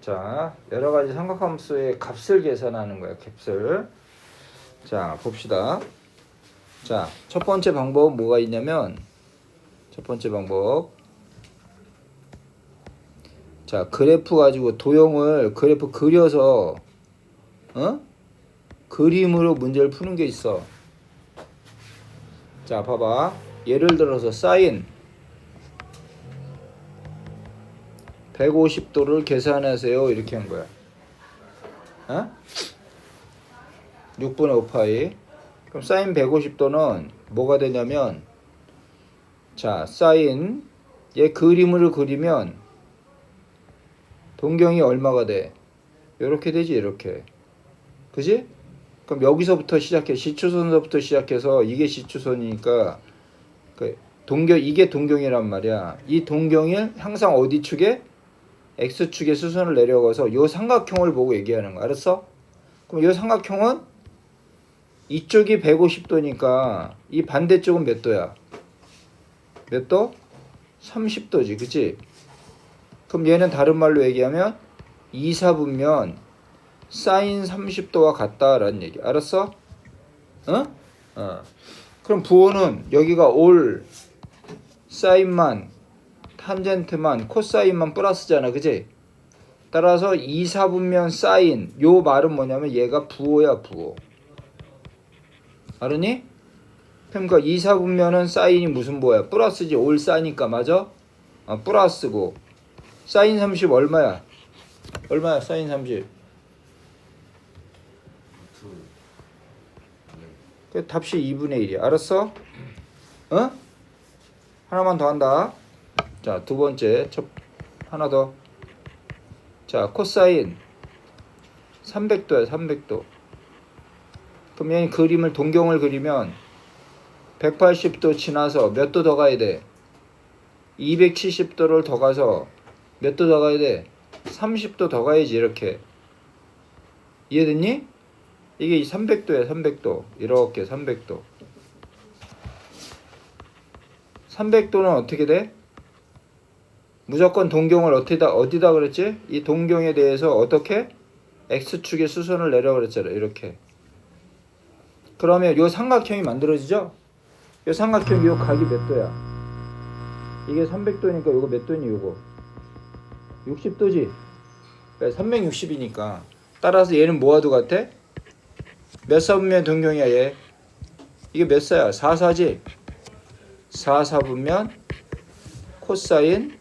자, 여러 가지 삼각함수의 값을 계산하는 거야, 값을. 자, 봅시다. 자, 첫 번째 방법은 뭐가 있냐면, 첫 번째 방법. 자, 그래프 가지고 도형을 그래프 그려서, 그림으로 문제를 푸는 게 있어. 자, 봐봐. 예를 들어서 사인 150도를 계산하세요. 이렇게 한 거야. 6분의 5파이. 그럼 사인 150도는 뭐가 되냐면, 자, 사인 얘 그림을 그리면 동경이 얼마가 돼? 이렇게 되지, 이렇게. 그지? 그럼 여기서부터 시작해. 시추선서부터 시작해서 이게 시추선이니까 그 이게 동경이란 말이야. 이 동경이 항상 어디 축에? X축에 수선을 내려가서 이 삼각형을 보고 얘기하는 거. 알았어? 그럼 이 삼각형은 이쪽이 150도니까 이 반대쪽은 몇 도야? 몇 도? 30도지. 그치? 그럼 얘는 다른 말로 얘기하면 2사분면 사인 30도와 같다라는 얘기. 알았어? 그럼 부호는 여기가 올 사인만 탄젠트만 코사인만 플러스잖아. 그지? 따라서 2사분면 사인 요 말은 뭐냐면 얘가 부호야, 부호. 알았니? 그러니까 2사분면은 사인이 무슨 부호야? 플러스지. 올 사니까. 맞아? 플러스고 사인 30 얼마야? 얼마야 사인 30? 그 답시 2분의 1이야. 알았어? 하나만 더 한다. 자, 두 번째. 하나 더. 자, 코사인 300도야, 300도. 그럼 얘 그림을 동경을 그리면 180도 지나서 몇 도 더 가야 돼? 270도를 더 가서 몇 도 더 가야 돼? 30도 더 가야지. 이렇게. 이해됐니? 이게 300도야, 300도. 이렇게 300도. 300도는 어떻게 돼? 무조건 동경을 어디다 그랬지? 이 동경에 대해서 어떻게? X축에 수선을 내려 그랬잖아. 이렇게. 그러면 요 삼각형이 만들어지죠? 요 삼각형 요 각이 몇 도야? 이게 300도니까 요거 몇 도니 요거? 60도지? 360이니까. 따라서 얘는 뭐와도 같아? 몇 사분면 동경이야 얘? 이게 몇 사야? 4사지? 4사분면 코사인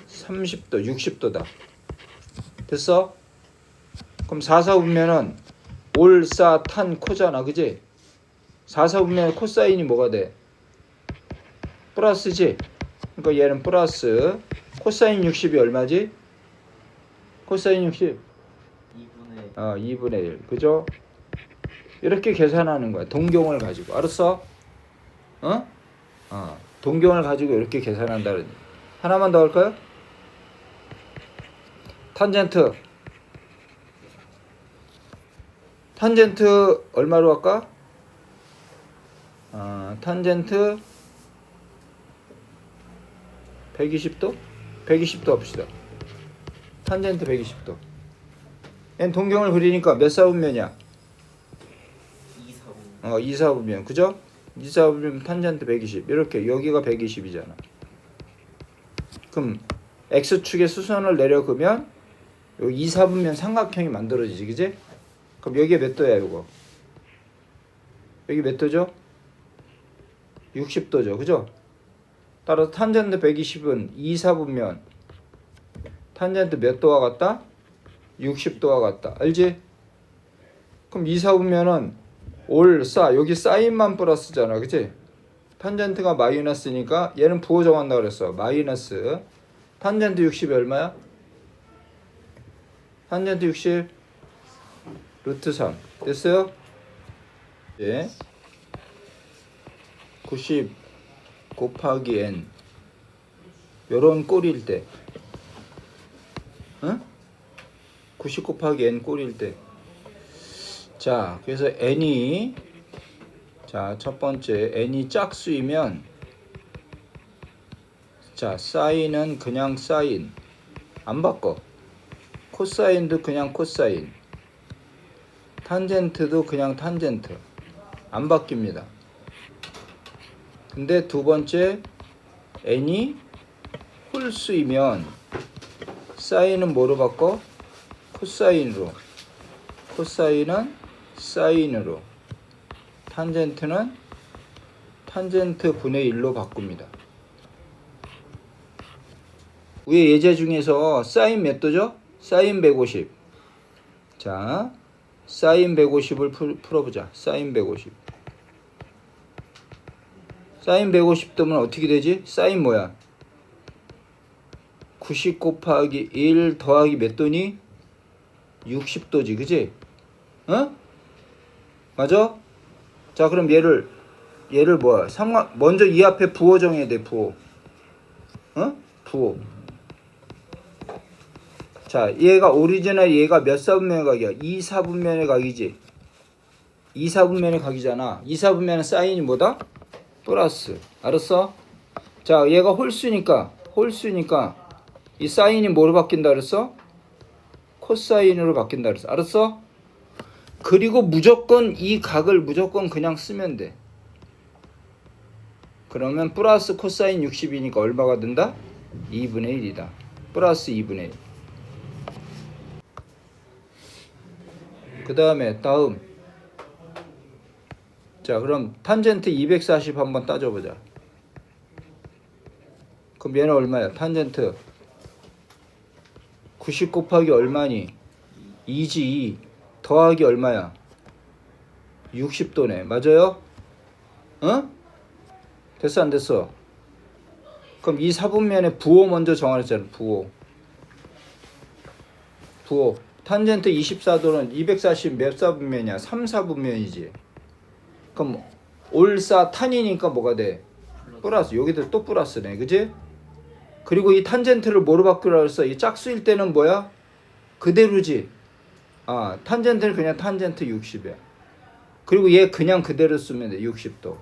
30도, 60도다. 됐어? 그럼 4사분면은 올, 사, 탄, 코잖아. 그지? 4사분면 코사인이 뭐가 돼? 플러스지? 그러니까 얘는 플러스. 코사인 60이 얼마지? 코사인 60? 2분의 1. 그죠? 이렇게 계산하는 거야. 동경을 가지고. 알았어? 동경을 가지고 이렇게 계산한다는. 하나만 더 할까요? 탄젠트. 탄젠트 얼마로 할까? 탄젠트 120도? 120도 합시다. 탄젠트 120도. 얘는 동경을 그리니까 몇 사분면이야? 2사분면. 그죠? 2사분면 탄젠트 120. 이렇게 여기가 120이잖아. 그럼 X축에 수선을 내려 그으면 여기 2사분면 삼각형이 만들어지지. 그지? 그럼 여기에 몇 도야 이거? 여기 몇 도죠? 60도죠. 그죠? 따라서 탄젠트 120은 2사분면 탄젠트 몇 도와 같다? 60도와 같다. 알지? 그럼 2사분면은 올, 사, 여기 사인만 플러스잖아. 그치? 탄젠트가 마이너스니까 얘는 부호 정한다 그랬어. 마이너스. 탄젠트 60이 얼마야? 탄젠트 60 루트 3. 됐어요? 예. 90 곱하기 n 요런 꼴일 때 90 곱하기 n 꼴일 때. 자, 그래서 n이, 자, 첫 번째 n이 짝수이면, 자, 사인은 그냥 사인 안 바꿔. 코사인도 그냥 코사인, 탄젠트도 그냥 탄젠트, 안 바뀝니다. 근데 두 번째 n이 홀수이면 사인은 뭐로 바꿔? 코사인으로, 코사인은 사인으로, 탄젠트는 탄젠트 분의 1로 바꿉니다. 위에 예제 중에서 사인 몇 도죠? 사인 150. 자, 사인 150을 풀어보자. 사인 150. 사인 150도면 어떻게 되지? 사인 뭐야? 90 곱하기 1 더하기 몇 도니? 60도지, 그지? 어? 맞아? 자, 그럼 얘를 뭐야? 먼저 이 앞에 부호 정해야 돼, 부호. 어? 부호. 자, 얘가 오리지널, 얘가 몇 사분면의 각이야? 2사분면의 각이지. 2사분면의 각이잖아. 2사분면의 사인이 뭐다? 플러스. 알았어? 자, 얘가 홀수니까 이 사인이 뭐로 바뀐다 그랬어? 코사인으로 바뀐다 그랬어. 알았어? 그리고 무조건 이 각을 무조건 그냥 쓰면 돼. 그러면 플러스 코사인 60이니까 얼마가 된다? 2분의 1이다. 플러스 2분의 1. 그 다음에 다음. 자, 그럼 탄젠트 240 한번 따져보자. 그럼 얘는 얼마야? 탄젠트 90 곱하기 얼마니? 2지 2 더하기 얼마야? 60도네. 맞아요? 어? 됐어 안 됐어? 그럼 이 사분면의 부호 먼저 정하랬잖아. 부호. 탄젠트 24도는 240 몇 사분면이야? 3사분면이지. 그럼 올사 탄이니까 뭐가 돼? 플러스. 여기도 또 플러스네. 그지? 그리고 이 탄젠트를 뭐로 바꾸라고 했어? 이 짝수일 때는 뭐야? 그대로지. 아, 탄젠트는 그냥 탄젠트 60이야. 그리고 얘 그냥 그대로 쓰면 돼. 60도.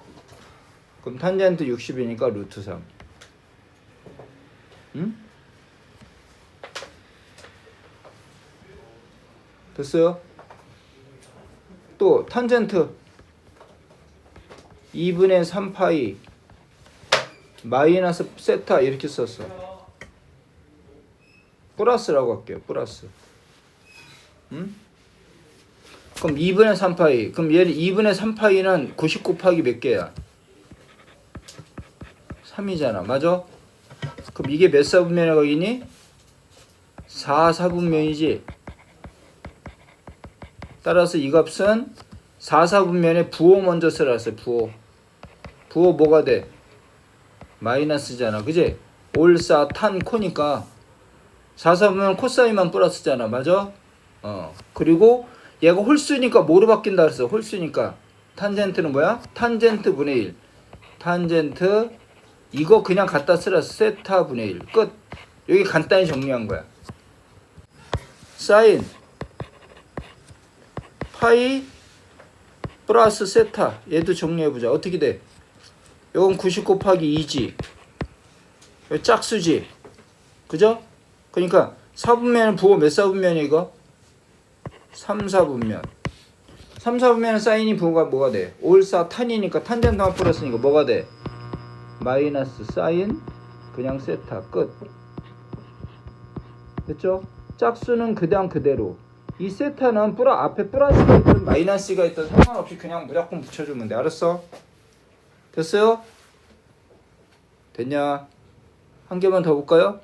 그럼 탄젠트 60이니까 루트 3. 응? 됐어요? 또 탄젠트 2분의 3파이 마이너스 세타 이렇게 썼어. 플러스라고 할게요. 플러스. 응? 그럼 2분의 3파이. 그럼 얘를 2분의 3파이는 90 곱하기 몇 개야? 3이잖아. 맞아? 그럼 이게 몇 사분면의 각이니? 4사분면이지. 따라서 이 값은 4사분면의 부호 먼저 쓰라서 부호. 부호 뭐가 돼? 마이너스잖아. 그지? 올사 탄 코니까 4사분면 코사인만 플러스잖아. 맞아? 그리고 얘가 홀수니까 뭐로 바뀐다 그랬어? 홀수니까 탄젠트는 뭐야? 탄젠트 분의 1. 탄젠트 이거 그냥 갖다 쓰라. 세타 분의 1. 끝. 여기 간단히 정리한 거야. 사인 파이 플러스 세타. 얘도 정리해보자. 어떻게 돼? 이건 90 곱하기 2지. 여기 짝수지. 그죠? 그러니까 사분면은 부호 몇 사분면이 이거? 3사분면. 3사분면은 사인이 부호가 뭐가 돼? 올사 탄이니까 탄젠트만 플러스니까 뭐가 돼? 마이너스 사인 그냥 세타. 끝. 됐죠? 짝수는 그냥 그대로. 이 세타는 앞에 플러스가 있든 마이너스가 있든 상관없이 그냥 무조건 붙여주면 돼. 알았어? 됐어요? 됐냐? 한 개만 더 볼까요?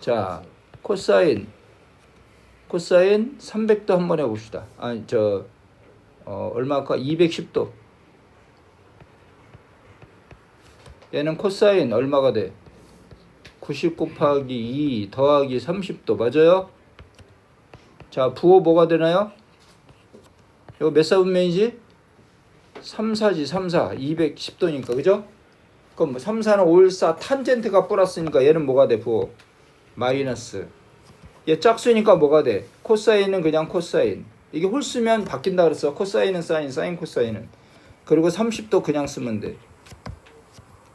자, 코사인 300도 한번 해봅시다. 아니 얼마 아까 210도. 얘는 코사인 얼마가 돼? 90 곱하기 2 더하기 30도. 맞아요? 자, 부호 뭐가 되나요? 이거 몇 사분면이지? 3사지. 3사 210도니까. 그죠? 그럼 3사는 올사 탄젠트가 플러스니까 얘는 뭐가 돼? 부호 마이너스. 얘 짝수니까 뭐가 돼? 코사인은 그냥 코사인. 이게 홀수면 바뀐다 그랬어. 코사인은 사인 코사인은. 그리고 30도 그냥 쓰면 돼.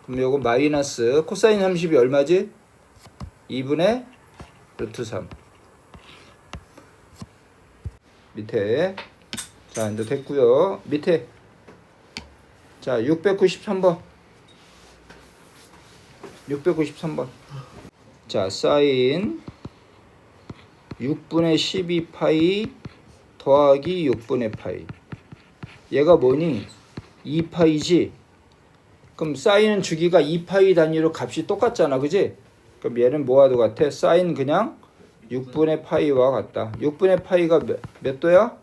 그럼 요거 마이너스 코사인 30이 얼마지? 2분의 루트 3. 밑에. 자, 이제 됐고요. 밑에. 자, 693번. 693번. 자, 사인 6분의 12파이 더하기 6분의 파이. 얘가 뭐니? 2파이지? 그럼 사인은 주기가 2파이 단위로 값이 똑같잖아. 그지? 그럼 얘는 뭐와도 같아? 사인 그냥 6분의 파이와 같다. 6분의 파이가 몇 도야?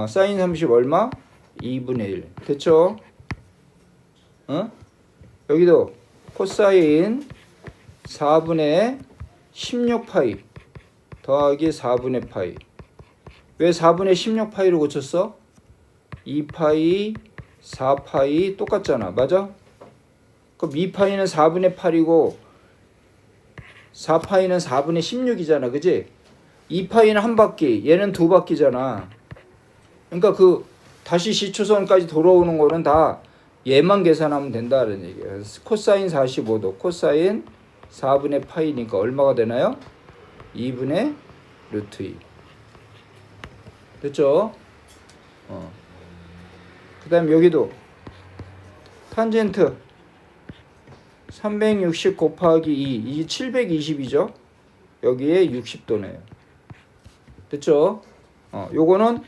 사인 30 얼마? 2분의 1. 됐죠? 여기도 코사인 4분의 16파이 더하기 4분의 파이. 왜 4분의 16파이로 고쳤어? 2파이, 4파이 똑같잖아. 맞아? 그럼 2파이는 4분의 8이고 4파이는 4분의 16이잖아. 그지? 2파이는 한 바퀴, 얘는 두 바퀴잖아. 그러니까 그 다시 시초선까지 돌아오는 거는 다 얘만 계산하면 된다는 얘기예요. 그래서 코사인 45도, 코사인 4분의 파이니까 얼마가 되나요? 2분의 루트 2. 됐죠? 그 다음 여기도 탄젠트 360 곱하기 2, 이게 720이죠? 여기에 60도네요. 됐죠? 요거는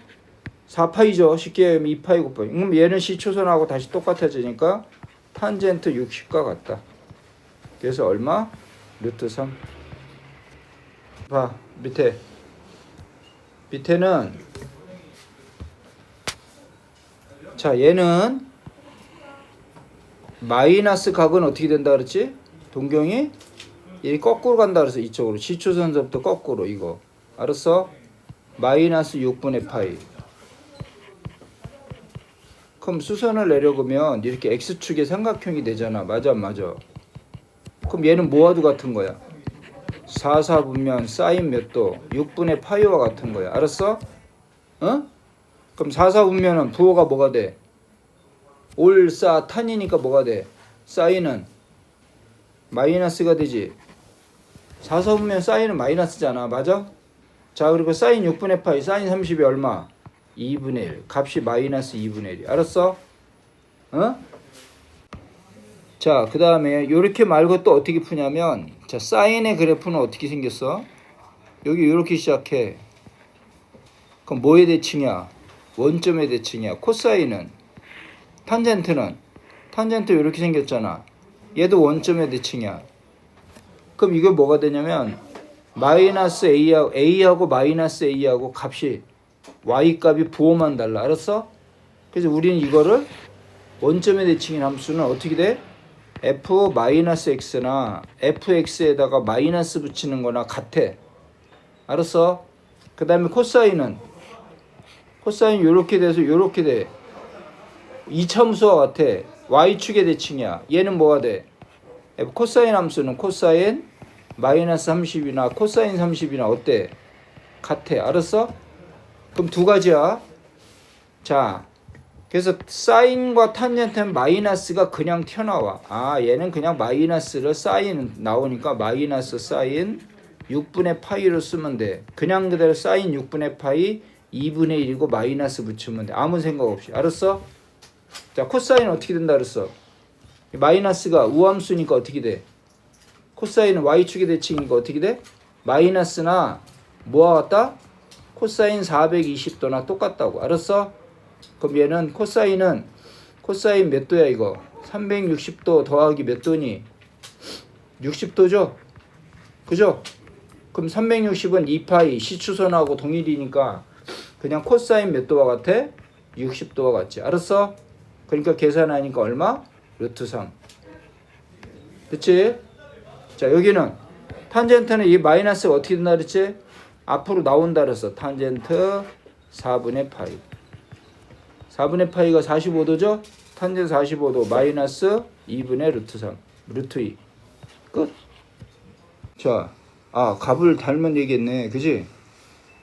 4파이죠. 쉽게 하면 2파이 곱하기. 그럼 얘는 시초선하고 다시 똑같아지니까 탄젠트 60과 같다. 그래서 얼마? 루트 3. 봐, 밑에는 자, 얘는 마이너스 각은 어떻게 된다 그랬지? 동경이 이 거꾸로 간다 그래서 이쪽으로 시초선서부터 거꾸로 이거 알았어? 마이너스 6분의 파이. 그럼 수선을 내려보면 이렇게 x축의 삼각형이 되잖아. 맞아 안 맞아? 그럼 얘는 뭐와도 같은 거야? 4분면 사인 몇 도? 6분의 파이와 같은 거야. 알았어? 그럼 4분면은 부호가 뭐가 돼? 올사 탄이니까 뭐가 돼? 사인은 마이너스가 되지. 4분면 사인은 마이너스잖아. 맞아? 자, 그리고 사인 6분의 파이, 사인 30이 얼마? 2분의 1. 값이 마이너스 2분의 1이. 알았어? 자, 그 다음에 요렇게 말고 또 어떻게 푸냐면, 자, 사인의 그래프는 어떻게 생겼어? 여기 이렇게 시작해. 그럼 뭐의 대칭이야? 원점의 대칭이야. 코사인은? 탄젠트는? 탄젠트 이렇게 생겼잖아. 얘도 원점의 대칭이야. 그럼 이게 뭐가 되냐면 마이너스 A하고 마이너스 A하고 값이 Y값이 부호만 달라. 알았어? 그래서 우리는 이거를 원점의 대칭인 함수는 어떻게 돼? F-X나 Fx에다가 마이너스 붙이는 거나 같아. 알았어? 그 다음에 코사인은? 코사인 요렇게 돼서 요렇게 돼. 이차함수와 같아. Y축의 대칭이야. 얘는 뭐가 돼? 코사인 함수는 코사인 마이너스 30이나 코사인 30이나 어때? 같아. 알았어? 그럼 두 가지야. 자, 그래서 사인과 탄젠트는 마이너스가 그냥 튀어나와. 얘는 그냥 마이너스를 사인 나오니까 마이너스 사인 6분의 파이로 쓰면 돼. 그냥 그대로 사인 6분의 파이 2분의 1이고 마이너스 붙이면 돼. 아무 생각 없이. 알았어? 자, 코사인은 어떻게 된다 그랬어? 마이너스가 우함수니까 어떻게 돼? 코사인은 Y축의 대칭이니까 어떻게 돼? 마이너스나 뭐와 같다? 코사인 420도나 똑같다고. 알았어? 그럼 얘는 코사인 몇 도야 이거? 360도 더하기 몇 도니? 60도죠? 그죠? 그럼 360은 2파이 시추선하고 동일이니까 그냥 코사인 몇 도와 같아? 60도와 같지. 알았어? 그러니까 계산하니까 얼마? 루트 3. 그치? 자, 여기는 탄젠트는 이 마이너스가 어떻게 된다 그랬지? 앞으로 나온다 그랬어. 탄젠트 4분의 파이. 4분의 파이가 45도죠? 탄젠트 45도 마이너스 2분의 루트 3. 루트 2. 끝. 자, 값을 달면 얘기했네. 그지?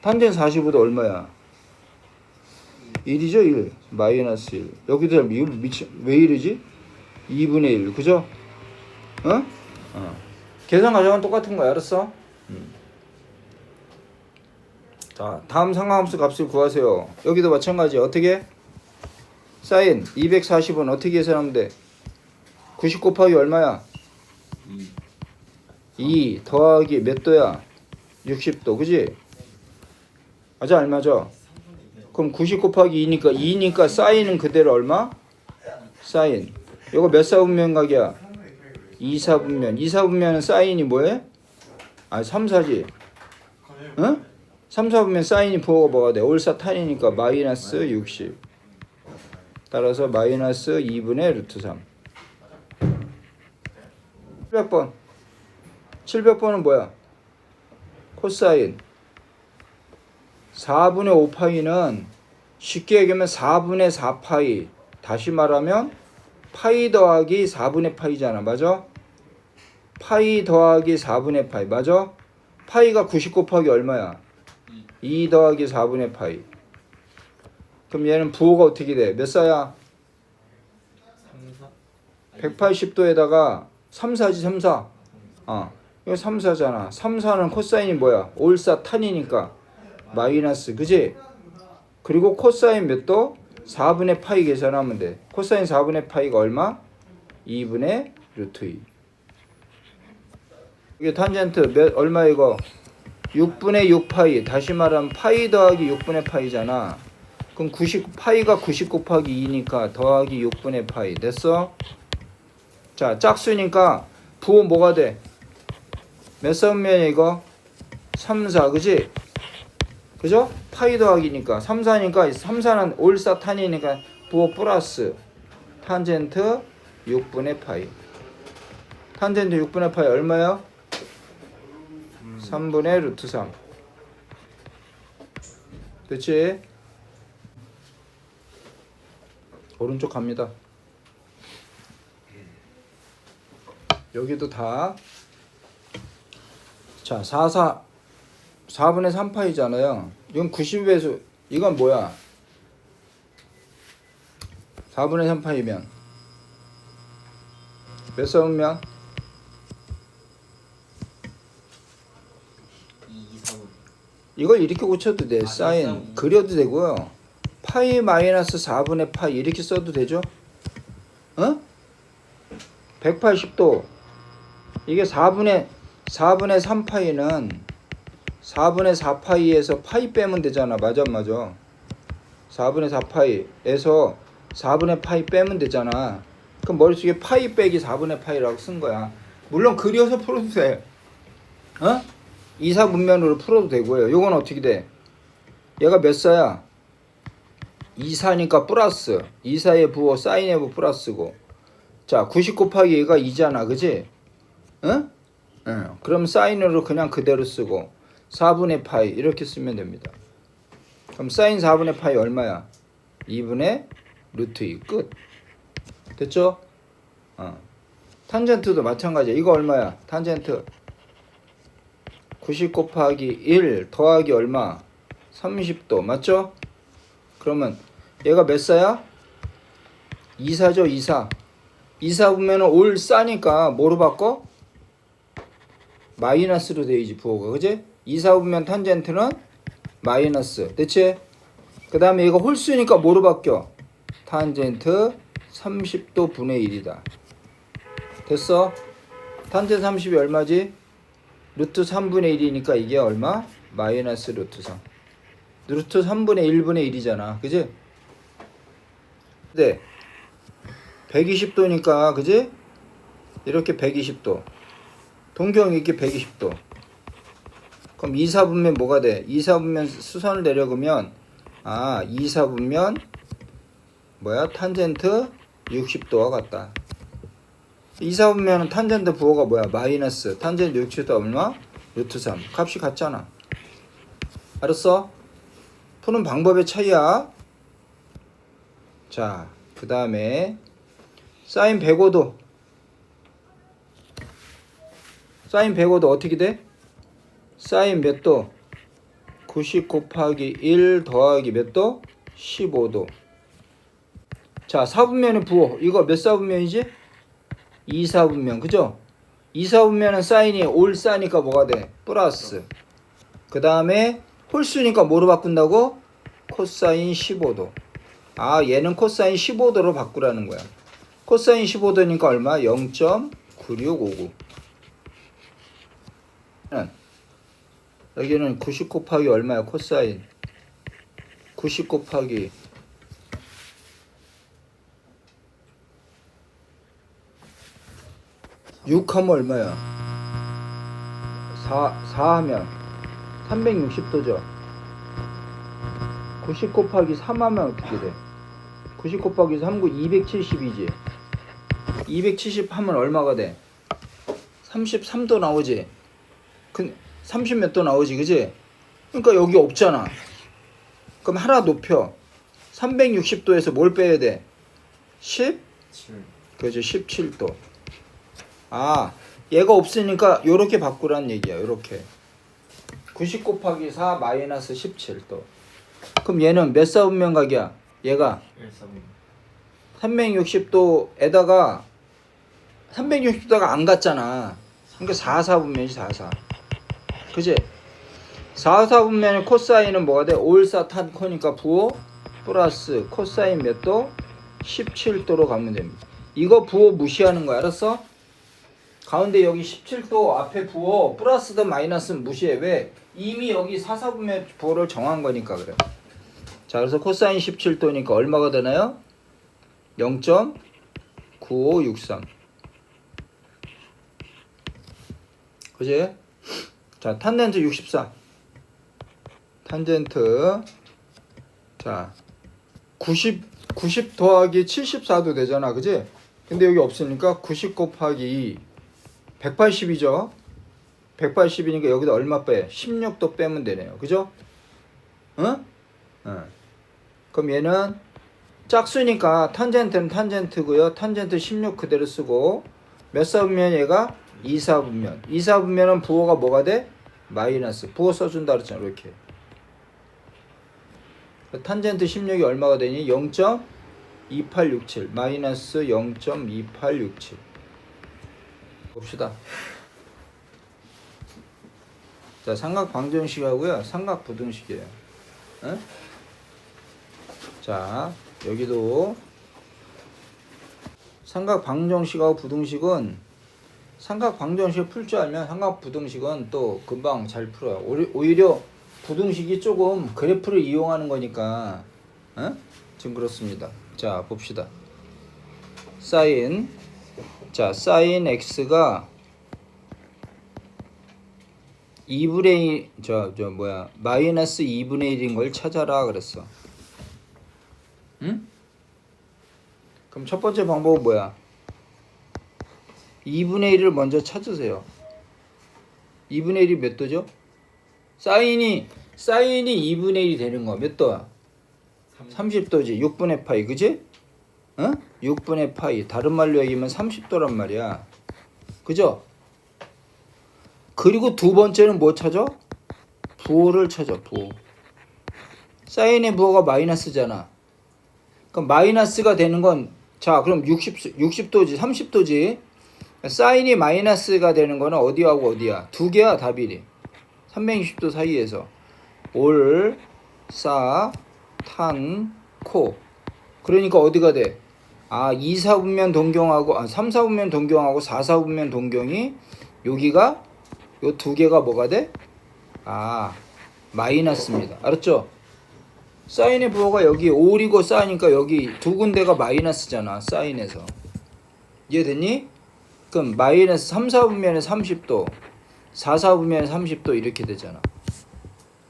탄젠트 45도 얼마야? 1이죠? 1. 마이너스 1. 여기도 왜 이러지? 2분의 1. 그죠? 계산 과정은 똑같은 거야. 알았어? 자, 다음 상하함수 값을 구하세요. 여기도 마찬가지. 어떻게? 사인 240은 어떻게 계산하면 돼? 90 곱하기 얼마야? 2 더하기 몇 도야? 60도. 그지? 맞아, 안 맞아? 그럼 90 곱하기 2니까 사인은 그대로 얼마? 사인. 이거 몇 사분면 각이야? 2사분면. 2사분면은 사인이 뭐해? 아, 3사지. 응? 3사분면 사인이 부호가 뭐가 돼? 올사 탄이니까 마이너스 60. 따라서 마이너스 2분의 루트 3. 700번. 700번은 뭐야? 코사인. 4분의 5파이는 쉽게 얘기하면 4분의 4파이. 다시 말하면 파이 더하기 4분의 파이잖아. 맞아? 파이 더하기 4분의 파이. 맞아? 파이가 90 곱하기 얼마야? 2 더하기 4분의 파이. 그럼 얘는 부호가 어떻게 돼? 몇 사야? 180도에다가 3사지 3사. 이거 3사잖아. 3사는 코사인이 뭐야? 올사 탄이니까 마이너스. 그지? 그리고 코사인 몇 도? 4분의 파이 계산하면 돼. 코사인 4분의 파이가 얼마? 2분의 루트 2. 이게 탄젠트 얼마 이거? 6분의 6파이. 다시 말하면 파이 더하기 6분의 파이잖아. 그럼 파이가 90 곱하기 2니까 더하기 6분의 파이. 됐어? 자, 짝수니까 부호 뭐가 돼? 몇 사분면이야 이거? 3, 4. 그지? 그죠? 파이 더하기니까 3, 4니까 3, 4는 올사 탄이니까 부호 플러스 탄젠트 6분의 파이. 탄젠트 6분의 파이 얼마야? 3분의 루트 3. 됐지? 오른쪽 갑니다. 여기도 다. 자, 4분의 3파이잖아요. 이건 90에서 이건 뭐야? 4분의 3파이면 몇 사분면? 2사분. 이걸 이렇게 고쳐도 돼. 사인 그려도 되고요. 파이 마이너스 4분의 파이 이렇게 써도 되죠? 180도. 이게 4분의 3파이는 4분의 4파이에서 파이 빼면 되잖아. 맞아. 4분의 4파이에서 4분의 파이 빼면 되잖아. 그럼 머릿속에 파이 빼기 4분의 파이라고 쓴 거야. 물론 그려서 풀어도 돼. 2사분면으로 풀어도 되고요. 요건 어떻게 돼? 얘가 몇 사야? 2사니까 플러스. 2사의 부호 사인의 부호 플러스고. 자, 90 곱하기 얘가 2잖아. 그지? 그럼 사인으로 그냥 그대로 쓰고 4분의 파이 이렇게 쓰면 됩니다. 그럼 사인 4분의 파이 얼마야? 2분의 루트 2. 끝. 됐죠? 탄젠트도 마찬가지야. 이거 얼마야? 탄젠트 90 곱하기 1 더하기 얼마? 30도. 맞죠? 그러면 얘가 몇 사야? 2사죠. 2사. 2사 보면은 올 싸니까 뭐로 바꿔? 마이너스로 되어야지 부호가. 그지? 2사 보면 탄젠트는 마이너스. 됐지? 그 다음에 이거 홀수니까 뭐로 바뀌어? 탄젠트 30도 분의 1이다. 됐어? 탄젠트 30이 얼마지? 루트 3분의 1이니까 이게 얼마? 마이너스 루트 3. 루트 3분의 1분의 1이잖아. 그지? 네. 120도니까, 그지? 이렇게 120도. 동경이 이렇게 120도. 그럼 2사분면 뭐가 돼? 2사분면 수선을 내려그면 2사분면 뭐야? 탄젠트 60도와 같다. 2사분면은 탄젠트 부호가 뭐야? 마이너스. 탄젠트 60도 얼마? 루트 3. 값이 같잖아. 알았어? 푸는 방법의 차이야. 자, 그 다음에 사인 105도. 사인 105도 어떻게 돼? 사인 몇 도? 90 곱하기 1 더하기 몇 도? 15도. 자, 사분면의 부호. 이거 몇 사분면이지? 2사분면. 그죠? 2사분면은 사인이 올 싸니까 뭐가 돼? 플러스. 그 다음에 홀수니까 뭐로 바꾼다고? 코사인 15도. 아, 얘는 코사인 15도로 바꾸라는 거야. 코사인 15도니까 얼마? 0.9659. 여기는 90 곱하기 얼마야? 코사인 90 곱하기 6 하면 얼마야? 4 하면 360도죠. 90 곱하기 3 하면 어떻게 돼? 90 곱하기 3구 270이지. 270 하면 얼마가 돼? 33도 나오지. 30 몇 도 나오지, 그지? 그러니까 여기 없잖아. 그럼 하나 높여. 360도에서 뭘 빼야 돼? 10? 7. 그죠, 17도. 아, 얘가 없으니까 요렇게 바꾸란 얘기야. 요렇게 90 곱하기 4 마이너스 17도. 그럼 얘는 몇 사분면각이야? 얘가 360도에다가 360도가 안 갔잖아. 그러니까 4사분면이 4사. 그지? 4사분면의 코사인은 뭐가 돼? 올사탄 코니까 부호 플러스 코사인 몇 도? 17도로 가면 됩니다. 이거 부호 무시하는 거야. 알았어? 가운데 여기 17도 앞에 부호 플러스든 마이너스는 무시해. 왜? 이미 여기 4사분면 부호를 정한 거니까 그래. 자, 그래서 코사인 17도니까 얼마가 되나요? 0.9563. 그지? 자, 탄젠트 64. 탄젠트 자 90 더하기 74도 되잖아. 그지? 근데 여기 없으니까 90 곱하기 2 180이죠. 180이니까 여기다 얼마 빼? 16도 빼면 되네요. 그죠? 응? 그럼 얘는 짝수니까 탄젠트는 탄젠트고요. 탄젠트 16 그대로 쓰고 몇 사분면 얘가? 2사분면. 2사분면은 부호가 뭐가 돼? 마이너스. 부호 써준다 그랬잖아. 이렇게. 탄젠트 16이 얼마가 되니? 0.2867 마이너스 0.2867. 봅시다. 자, 삼각 방정식하고요. 삼각 부등식이에요. 응? 자, 여기도 삼각 방정식하고 부등식은 삼각 방정식을 풀 줄 알면 삼각 부등식은 또 금방 잘 풀어요. 오히려 부등식이 조금 그래프를 이용하는 거니까 지금 그렇습니다. 자, 봅시다. 사인 x가 2분의 1 마이너스 2분의 1인 걸 찾아라 그랬어. 응? 그럼 첫 번째 방법은 뭐야? 2분의 1을 먼저 찾으세요. 2분의 1이 몇 도죠? 사인이 2분의 1이 되는 거 몇 도야? 30도지. 6분의 파이, 그지? 6분의 파이. 다른 말로 얘기하면 30도란 말이야. 그죠? 그리고 두 번째는 뭐 찾아? 부호를 찾아, 부호. 사인의 부호가 마이너스잖아. 그럼 마이너스가 되는 건, 자, 그럼 60도지, 30도지. 사인이 마이너스가 되는 거는 어디하고 어디야? 두 개야, 답이. 360도 사이에서. 올, 사, 탄, 코. 그러니까 어디가 돼? 2사분면 동경하고, 3사분면 동경하고 4사분면 동경이 여기가 요 두 개가 뭐가 돼? 마이너스입니다. 알았죠? 사인의 부호가 여기 5이고 사이니까 여기 두 군데가 마이너스잖아. 사인에서. 이해됐니? 그럼 마이너스 3사분면에 30도 4사분면에 30도 이렇게 되잖아.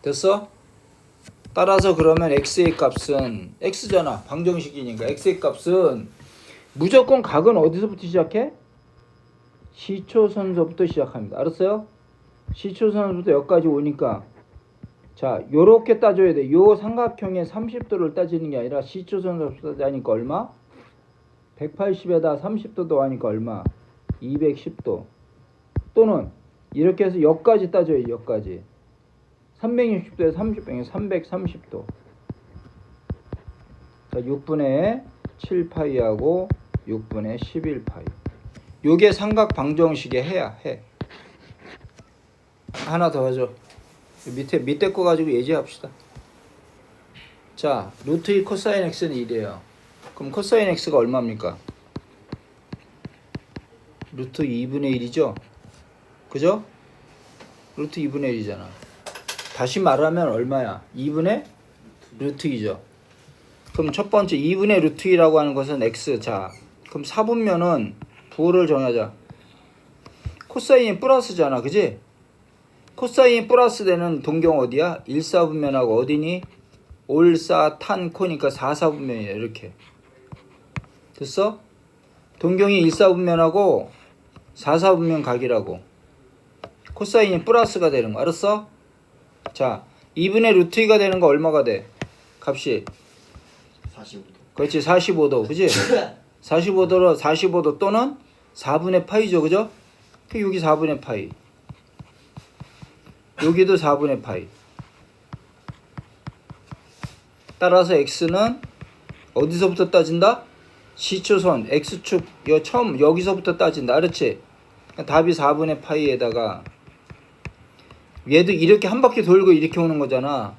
됐어? 따라서 그러면 x의 값은 x잖아. 방정식이니까 x의 값은 무조건 각은 어디서부터 시작해? 시초선서부터 시작합니다. 알았어요? 시초선서부터 여기까지 오니까 자, 요렇게 따져야 돼. 요 삼각형의 30도를 따지는 게 아니라 시초선서부터 따지니까 얼마? 180에다 30도 더하니까 얼마? 210도. 또는 이렇게 해서 여기까지 따져야지. 여기까지 360도에 30도에 330도. 자, 6분의 7파이하고 6분의 11파이. 요게 삼각 방정식의 해야 해. 하나 더 하죠. 밑에 거 가지고 예제합시다. 자, 루트 2 코사인 x는 1이에요. 그럼 코사인 x가 얼마입니까? 루트 2분의 1이죠? 그죠? 루트 2분의 1이잖아. 다시 말하면 얼마야? 2분의 루트 2죠. 그럼 첫 번째 2분의 루트 2라고 하는 것은 x. 자, 그럼 4분면은 부호를 정하자. 코사인이 플러스잖아. 그지? 코사인이 플러스 되는 동경 어디야? 1, 4분면하고 어디니? 올, 사, 탄, 코니까 4, 4분면이야. 이렇게. 됐어? 동경이 1, 4분면하고 4, 4분면 각이라고. 코사인이 플러스가 되는 거. 알았어? 자, 2분의 루트 2가 되는 거 얼마가 돼? 값이 45도. 그렇지. 45도. 그지? 45도 또는 4분의 파이죠. 그죠? 여기 4분의 파이. 여기도 4분의 파이. 따라서 x는 어디서부터 따진다? 시초선 x축 처음 여기서부터 따진다. 알았지? 답이 4분의 파이에다가 얘도 이렇게 한 바퀴 돌고 이렇게 오는 거잖아.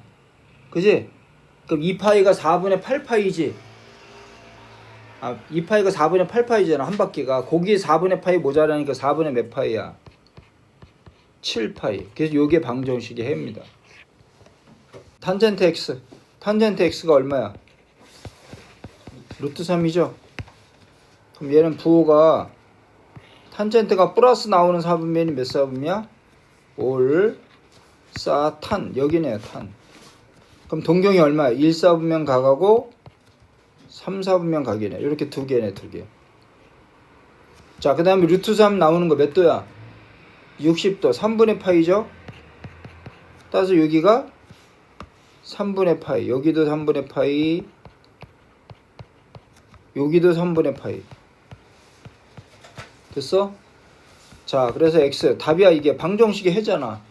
그지? 그럼 2파이가 4분의 8파이지. 2파이가 4분의 8파이잖아. 한 바퀴가. 거기에 4분의 파이 모자라니까 4분의 몇 파이야? 7파이. 그래서 요게 방정식의 해입니다. 탄젠트 x. 탄젠트 x가 얼마야? 루트 3이죠? 그럼 얘는 부호가 탄젠트가 플러스 나오는 4분면이 몇 4분이야? 올, 사, 탄. 여기네요. 탄. 그럼 동경이 얼마야? 1, 4분면 각하고 3, 4분면 각이네. 이렇게 두 개네. 두 개. 자, 그 다음에 루트 3 나오는 거 몇 도야? 60도. 3분의 파이죠? 따라서 여기가 3분의 파이. 여기도 3분의 파이. 여기도 3분의 파이. 됐어? 자, 그래서 x. 답이야. 이게 방정식의 해잖아.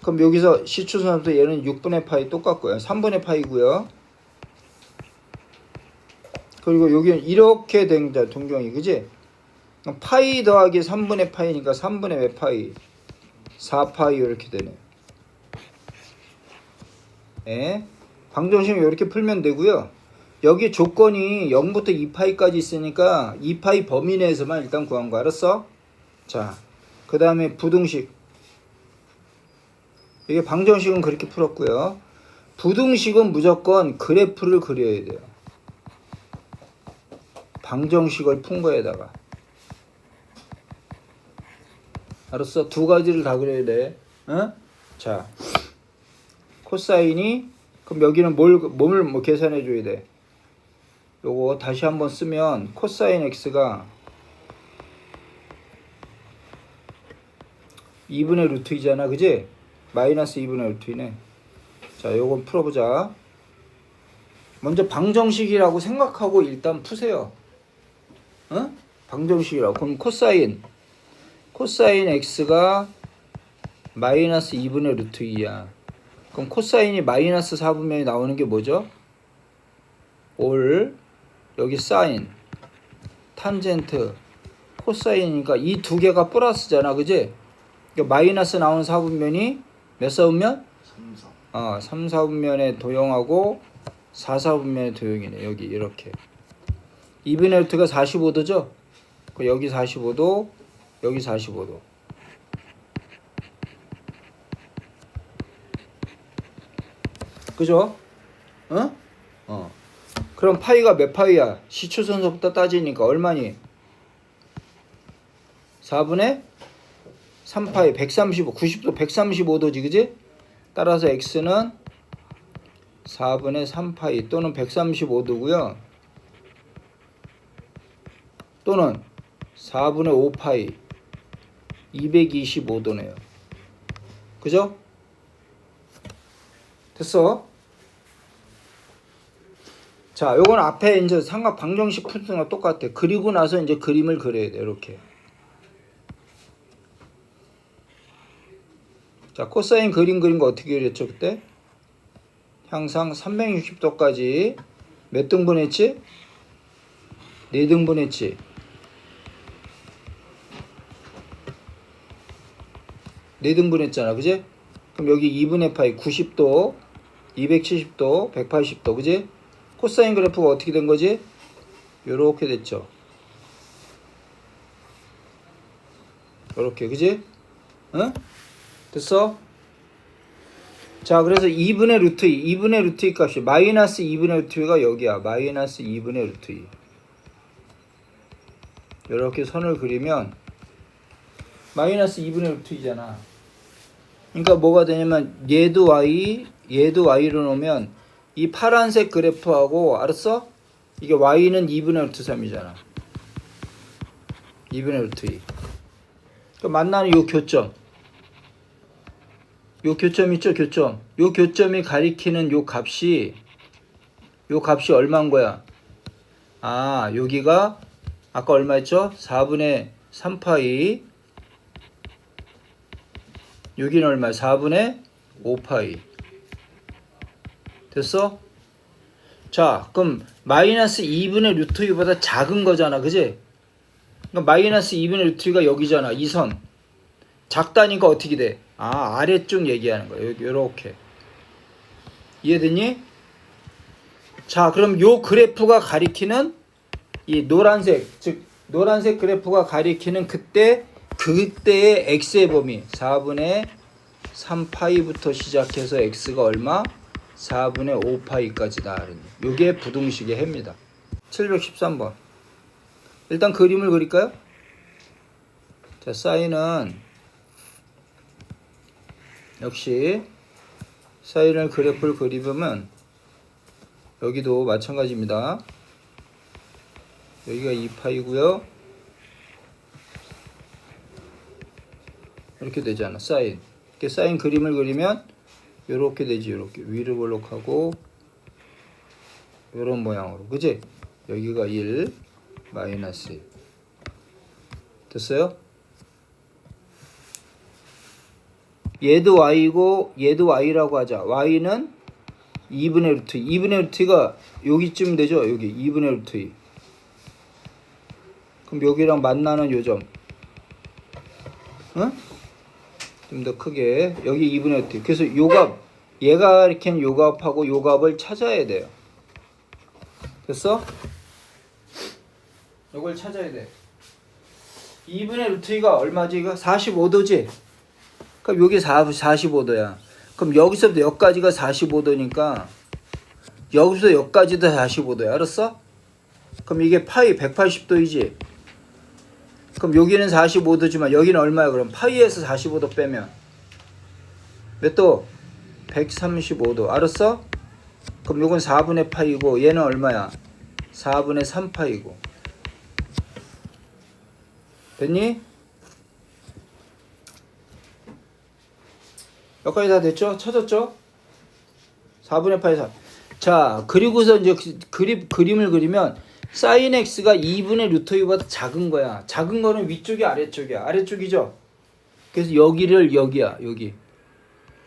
그럼 여기서 시추선부터 얘는 6분의 파이 똑같고요. 3분의 파이고요. 그리고 여기는 이렇게 된 자, 동경이. 그지? 파이 더하기 3분의 파이니까 3분의 몇 파이? 4파이 이렇게 되네. 예? 방정식 이렇게 풀면 되고요. 여기 조건이 0부터 2파이까지 있으니까 2파이 범위 내에서만 일단 구한 거. 알았어? 자, 그 다음에 부등식. 이게 방정식은 그렇게 풀었고요. 부등식은 무조건 그래프를 그려야 돼요. 방정식을 푼 거에다가. 알았어? 두 가지를 다 그려야 돼. 어? 자, 코사인이 그럼 여기는 몸을 뭐 계산해 줘야 돼. 요거 다시 한번 쓰면 코사인 x가 2분의 루트 2잖아. 그지? 마이너스 2분의 루트 2네. 자, 요건 풀어보자. 먼저 방정식이라고 생각하고 일단 푸세요. 어? 방정식이라고. 그럼 코사인 x가 마이너스 2분의 루트 2야. 그럼 코사인이 마이너스 4분면이 나오는 게 뭐죠? 올, 여기 사인, 탄젠트, 코사인이니까 이 두 개가 플러스잖아. 그지? 그러니까 마이너스 나오는 4분면이 몇 4분면? 3, 4분면에 도형하고 4, 4분면에 도형이네. 여기 이렇게. 2분의 루트가 45도죠? 여기 45도, 여기 45도. 그죠? 그럼 파이가 몇 파이야? 시초선서부터 따지니까 얼마니? 4분의 3파이 135, 90도 135도지. 그지? 따라서 x는 4분의 3파이 또는 135도고요. 또는 4분의 5파이 225도네요. 그죠? 됐어? 자, 요건 앞에 이제 삼각 방정식 푸는 거랑 똑같아. 그리고 나서 이제 그림을 그려야 돼. 이렇게. 자, 코사인 그림 그린 거 어떻게 그렸죠, 그때? 항상 360도까지 몇 등분 했지? 4등분 했지? 네 등분 했잖아. 그지? 그럼 여기 2분의 파이 90도, 270도, 180도, 그지? 코사인 그래프가 어떻게 된 거지? 요렇게 됐죠. 요렇게, 그지? 응? 됐어? 자, 그래서 2분의 루트 2, 2분의 루트 2 값이 마이너스 2분의 루트 2가 여기야. 마이너스 2분의 루트 2. 이렇게 선을 그리면 마이너스 2분의 루트 2잖아. 그러니까 뭐가 되냐면 얘도 y, 얘도 y로 놓으면 이 파란색 그래프하고 알았어? 이게 y는 2분의 루트 3이잖아. 2분의 루트 2. 그러니까 만나는 요 교점. 요 교점 있죠? 교점. 요 교점이 가리키는 요 값이 얼마인 거야? 아, 여기가 아까 얼마였죠? 4분의 3파이. 여기는 얼마야? 4분의 5파이. 됐어? 자, 그럼 마이너스 2분의 루트 2보다 작은 거잖아. 그지? 그러니까 마이너스 2분의 루트 2가 여기잖아. 이 선. 작다니까 어떻게 돼? 아, 아래쪽 얘기하는 거야. 여기 요렇게. 이해됐니? 자, 그럼 요 그래프가 가리키는 이 노란색, 즉 노란색 그래프가 가리키는 그때의 x의 범위 4분의 3파이부터 시작해서 x가 얼마? 4분의 5파이까지 나르는. 요게 부등식의 해입니다. 713번. 일단 그림을 그릴까요? 자, 사인은 역시 사인을 그래프를 그리면 여기도 마찬가지입니다. 여기가 2파이고요. 이렇게 되잖아. 사인. 이렇게 사인 그림을 그리면 이렇게 되지. 이렇게 위로 볼록하고 이런 모양으로. 그지? 여기가 1 마이너스 1. 됐어요? 얘도 y고 얘도 y라고 하자. y는 2분의 루트 2. 2분의 루트가 여기쯤 되죠? 여기 2분의 루트 2. 그럼 여기랑 만나는 요점. 응? 좀 더 크게. 여기 2분의 루트 2. 그래서 요 값, 얘가 이렇게 요 값하고 요 값을 찾아야 돼요. 됐어? 요걸 찾아야 돼. 2분의 루트 2가 얼마지? 이거 45도지? 그럼 여기 45도야. 그럼 여기서부터 여기까지가 45도니까 여기서 여기까지도 45도야. 알았어? 그럼 이게 파이 180도이지? 그럼 여기는 45도지만 여기는 얼마야? 그럼 파이에서 45도 빼면 몇 도? 135도. 알았어? 그럼 요건 4분의 파이고 얘는 얼마야? 4분의 3파이고. 됐니? 여기까지 다 됐죠? 찾았죠? 4분의 파이 3. 자, 그리고서 이제 그림을 그리면 사인 x가 2분의 루트 2보다 작은 거야. 작은 거는 위쪽이 아래쪽이야. 아래쪽이죠? 그래서 여기를 여기야. 여기.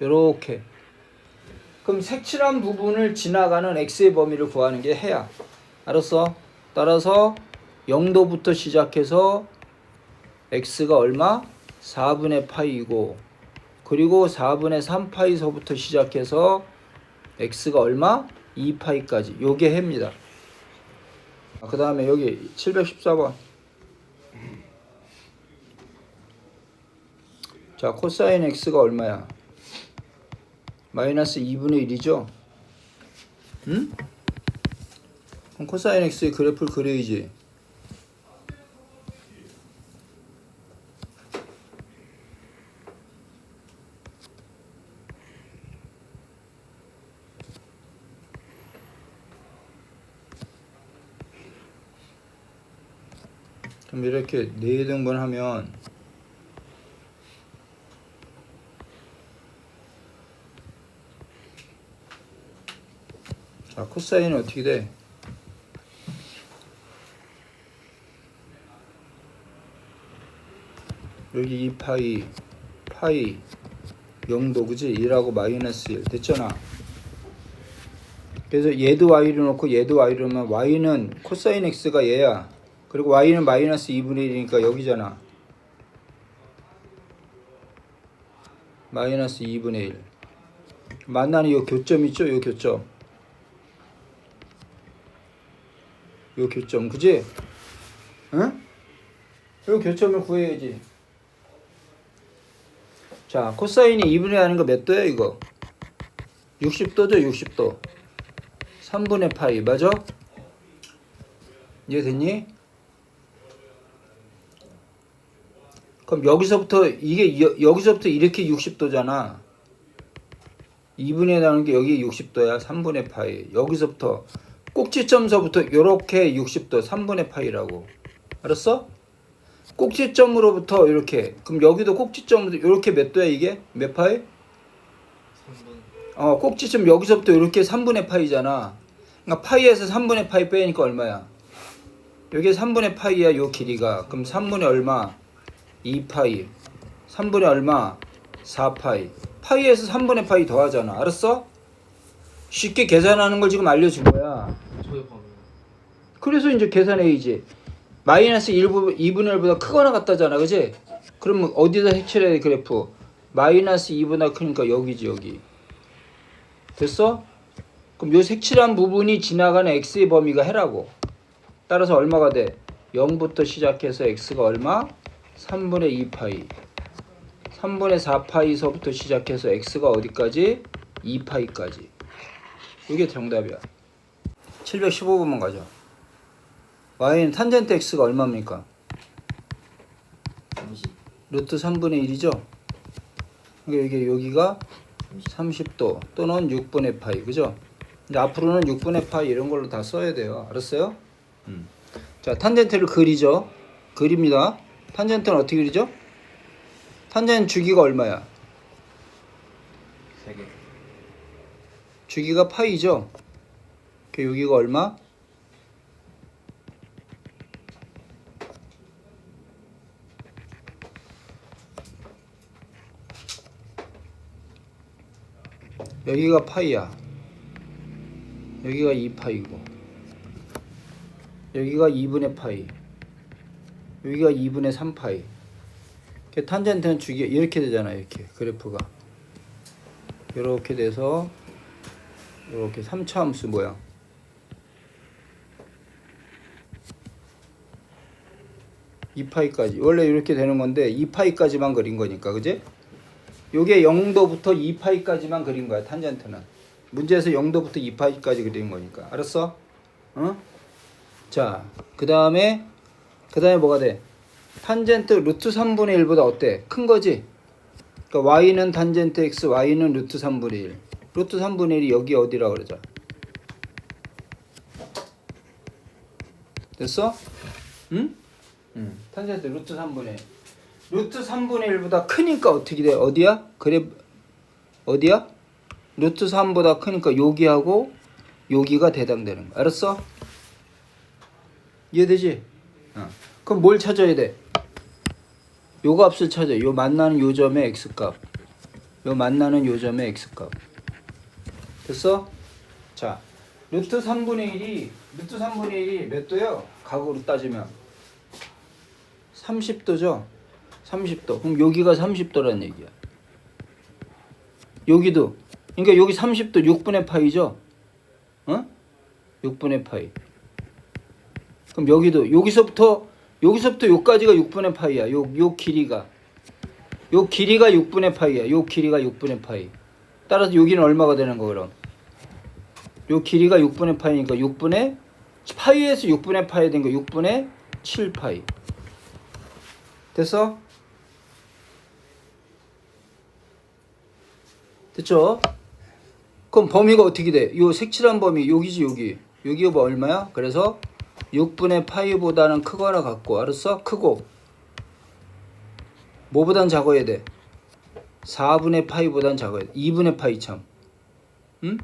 요렇게. 그럼 색칠한 부분을 지나가는 x의 범위를 구하는 게 해야. 알았어? 따라서 0도부터 시작해서 x가 얼마? 4분의 파이고 그리고 4분의 3파이서부터 시작해서 x가 얼마? 2파이까지. 요게 해입니다. 그 다음에 여기 714번. 자, 코사인 x가 얼마야? 마이너스 2분의 1이죠? 응? 그럼 코사인 x의 그래프를 그려야지. 그럼 이렇게 4등분 하면 자, 코사인은 어떻게 돼? 여기 2파이 파이 0도 그지? 1하고 마이너스 1 됐잖아. 그래서 얘도 y로 놓고 얘도 y로 놓으면 y는 코사인 x가 얘야. 그리고 y는 마이너스 2분의 1이니까 여기잖아. 마이너스 2분의 1. 만나는 요 교점 있죠? 요 교점. 요 교점, 그지? 응? 요 교점을 구해야지. 자, 코사인이 2분의 1 하는 거 몇 도야, 이거? 60도죠, 60도. 3분의 파이, 맞아? 이해됐니? 그럼 여기서부터, 여기서부터 이렇게 60도잖아. 2분의 1 하는 게 여기 60도야, 3분의 파이. 여기서부터, 꼭지점서부터 이렇게 60도, 3분의 파이라고. 알았어? 꼭지점으로부터 이렇게. 그럼 여기도 꼭지점으로 이렇게 몇 도야 이게? 몇 파이? 3분. 꼭지점 여기서부터 이렇게 3분의 파이잖아. 그러니까 파이에서 3분의 파이 빼니까 얼마야? 여기 3분의 파이야, 요 길이가. 그럼 3분의 얼마? 2파이. 3분의 얼마? 4파이. 파이에서 3분의 파이 더하잖아. 알았어? 쉽게 계산하는 걸 지금 알려준 거야. 저희 방금. 그래서 이제 계산해야지. 마이너스 2분의 1보다 크거나 같다잖아, 그지? 그러면 어디다 색칠해야 돼, 그래프? 마이너스 2보다 크니까 여기지, 여기. 됐어? 그럼 요 색칠한 부분이 지나가는 x의 범위가 해라고. 따라서 얼마가 돼? 0부터 시작해서 x가 얼마? 3분의 2파이. 3분의 4파이서부터 시작해서 x가 어디까지? 2파이까지. 이게 정답이야. 715번만 가자. y는 탄젠트 x가 얼마입니까? 30. 루트 3분의 1이죠? 그러니까 이게 여기가 30도 또는 6분의 파이, 그죠? 이제 앞으로는 6분의 파이 이런 걸로 다 써야 돼요. 알았어요? 자, 탄젠트를 그리죠. 그립니다. 탄젠트는 어떻게 그리죠? 탄젠트 주기가 얼마야? 3개. 주기가 파이죠? 여기가 얼마? 여기가 파이야. 여기가 2파이고 여기가 2분의 파이. 여기가 2분의 3파이. 탄젠트는 주기 이렇게 되잖아. 이렇게 그래프가 이렇게 돼서 이렇게 3차함수 모양. (2파이까지) 원래 이렇게 되는 건데 2파이까지만 그린 거니까, 그지? 요게 0도부터 2파이까지만 그린 거야. 탄젠트는 문제에서 0도부터 2파이까지 그린 거니까. 알았어? 어? 자, 그 다음에 뭐가 돼? 탄젠트 루트 3분의 1보다 어때? 큰 거지? 그러니까 y는 탄젠트 x, y는 루트 3분의 1. 루트 3분의 1이 여기 어디라 그러자. 됐어? 응? 탄젠트 루트 3분의 1. 루트 3분의 1보다 크니까 어떻게 돼? 어디야? 그래, 어디야? 루트 3보다 크니까 여기하고 여기가 대당되는 거. 알았어? 이해되지? 그럼 뭘 찾아야 돼? 요 값을 찾아. 요 만나는 요 점의 x값. 요 만나는 요 점의 x값. 됐어? 자, 루트 3분의 1이 몇 도요? 각으로 따지면 30도죠? 30도. 그럼 여기가 30도라는 얘기야. 여기도. 그러니까 여기 30도 6분의 파이죠? 어? 6분의 파이. 그럼 여기도 여기서부터 여기까지가 6분의 파이야. 요 길이가 6분의 파이야. 요 길이가 6분의 파이. 따라서 여기는 얼마가 되는 거 그럼? 요 길이가 6분의 파이니까 6분의 파이에서 6분의 파이 된 거 6분의 7파이. 됐어? 됐죠? 그럼 범위가 어떻게 돼? 요 색칠한 범위 여기지, 여기. 여기가 뭐 얼마야? 그래서 6분의 파이보다는 크거나 같고. 알았어? 크고 뭐보단 작아야 돼? 4분의 파이보단 작아야 돼. 2분의 파이 참. 응?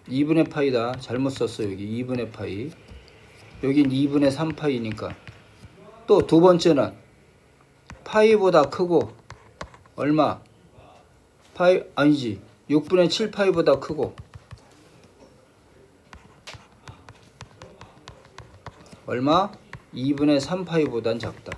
2분의 파이다. 잘못 썼어. 여기 2분의 파이. 여긴 2분의 3파이니까. 또 두 번째는 파이보다 크고 얼마? 파이 아니지. 6분의 7파이보다 크고 얼마? 2분의 3파이보단 작다.